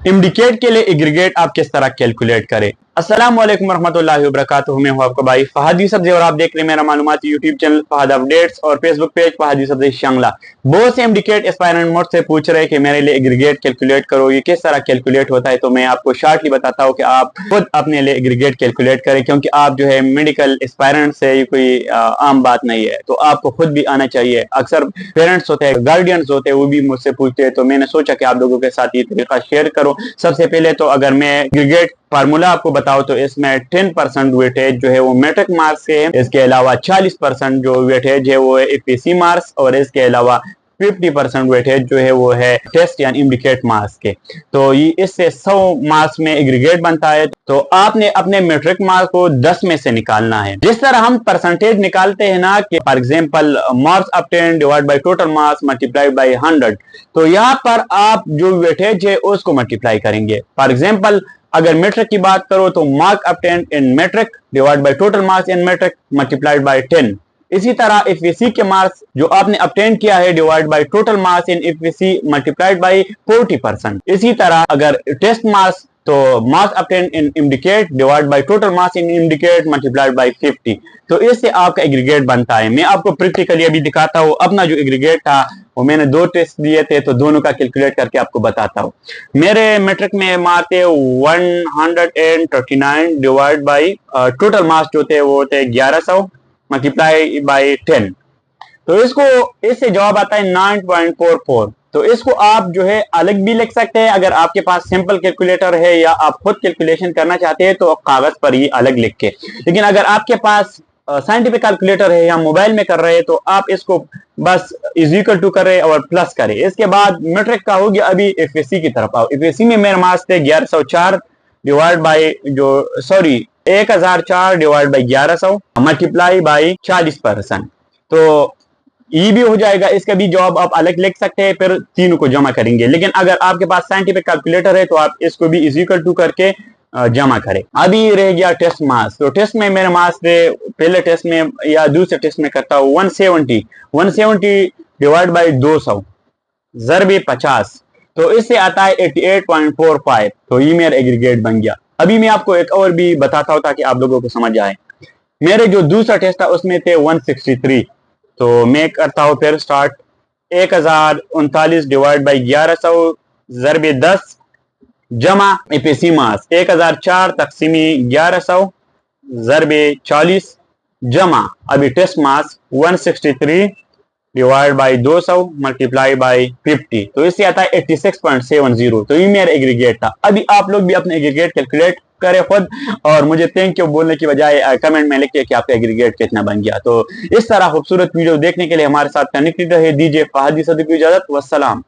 Indicate के लिए aggregate आप किस तरह कैलकुलेट करें। अस्सलाम वालेकुम रहमतुल्लाहि व बरकातुहू। मैं हूं आपका भाई फहद यूसुफ और आप देख रहे हैं मेरा मालूमाती यूट्यूब चैनल फहद अपडेट्स और फेसबुक पेज फहद यूसुफ शांगला। बहुत से इंडिकेट एस्पायरेंट मुझसे पूछ रहे हैं कि मेरे लिए एग्रीगेट कैलकुलेट करो, ये किस तरह कैलकुलेट होता है। तो मैं आपको शॉर्टली बताता हूँ कि आप खुद अपने लिए एग्रीगेट कैलकुलेट करें, क्योंकि आप जो है मेडिकल एस्पायरेंट से ये कोई आम बात नहीं है, तो आपको खुद भी आना चाहिए। अक्सर पेरेंट्स होते हैं, गार्डियंस होते हैं, वो भी मुझसे पूछते हैं, तो मैंने सोचा कि आप लोगों के साथ ये तरीका शेयर करो। सबसे पहले तो अगर मैं एग्रीगेट फार्मूला आपको बताओ तो इसमें 10% वेटेज जो है वो मैट्रिक मार्क्स के है। इसके अलावा 40% जो वेटेज है वो एफएसी मार्क्स, और इसके अलावा 50% वेटेज जो है वो है टेस्ट यानी इंडिकेट मार्क्स के। तो ये इससे 100 मार्क्स में एग्रीगेट बनता है। तो आपने अपने मैट्रिक मार्क्स को 10 में से निकालना है। जिस तरह हम परसेंटेज निकालते हैं ना कि for example marks obtained divide by total marks multiplied by 100, तो यहाँ पर आप जो वेटेज है उसको मल्टीप्लाई करेंगे। फॉर एग्जांपल अगर मैट्रिक की बात करो तो mark obtained in matric divide by total marks in matric multiplied by 10। इसी तरह एफएसी के मार्क्स जो आपने ऑब्टेन किया है divide by total marks in FAC multiplied by 40%। इसी तरह अगर टेस्ट मार्क्स तो marks obtain in indicate divide by total marks in indicate multiplied by 50। तो इससे आपका एग्रीगेट बनता है। मैं आपको प्रैक्टिकली अभी दिखाता हूँ। अपना जो एग्रीगेट था वो मैंने 2 टेस्ट दिए थे, तो दोनों का कैलकुलेट करके आपको बताता हूँ। मेरे मैट्रिक में मार्क्स थे 139 डिवाइड बाय टोटल मार्क्स जो थे वो थे 1100 मल्टीप्लाई बाय 10। तो इससे जवाब आता है 9.44। तो इसको आप जो है अलग भी लिख सकते हैं अगर आपके पास सिंपल कैलकुलेटर है, या आप खुद कैलकुलेशन करना चाहते हैं तो कागज पर ही अलग लिख के। लेकिन अगर आपके पास साइंटिफिक कैलकुलेटर है या मोबाइल में कर रहे हैं तो आप इसको बस इज इक्वल टू करें और प्लस करें। इसके बाद मैट्रिक का हो गया। अभी एफएससी की तरफ आओ। एफएससी में मेरे मार्क्स थे 1104 divide by 1004 divide by 1100 multiply by 40%। तो ये भी हो जाएगा। इसका भी जवाब आप अलग लिख सकते हैं, फिर तीनों को जमा करेंगे। लेकिन अगर आपके पास साइंटिफिक कैलकुलेटर है तो आप इसको भी इज इक्वल टू करके जमा करें। अभी रह गया टेस्ट मार्क्स। तो टेस्ट में मेरे मार्क्स थे, पहले टेस्ट में या दूसरे टेस्ट में करता हूँ 170 डिवाइड बाई 200 ज़रबे 50। तो इससे आता है 88.45। तो ये मेरा एग्रीगेट बन गया। अभी मैं आपको एक और भी बताता हूँ ताकि आप लोगों को समझ आए। मेरे जो दूसरा टेस्ट था उसमें थे 163। तो मैं करता हूँ फिर स्टार्ट। 1039 डिवाइड बाई 1100 ज़रबे 10 जमा एफएसी मार्क्स 1004 तकसीमी 1100 ज़रबे 40 जमा अभी test marks 163 divide by 200 multiply by 50। तो इससे आता है 86.70। तो ये मेरा एग्रीगेट था। अभी आप लोग भी अपने एग्रीगेट कैलकुलेट करें खुद, और मुझे थैंक यू बोलने की बजाय कमेंट में लिखिए कि आपका एग्रीगेट कितना बन गया। तो इस तरह खूबसूरत वीडियो देखने के लिए हमारे साथ कनेक्टेड रहे। दीजिए फहद यूसुफ को इजाजत। वस्सलाम।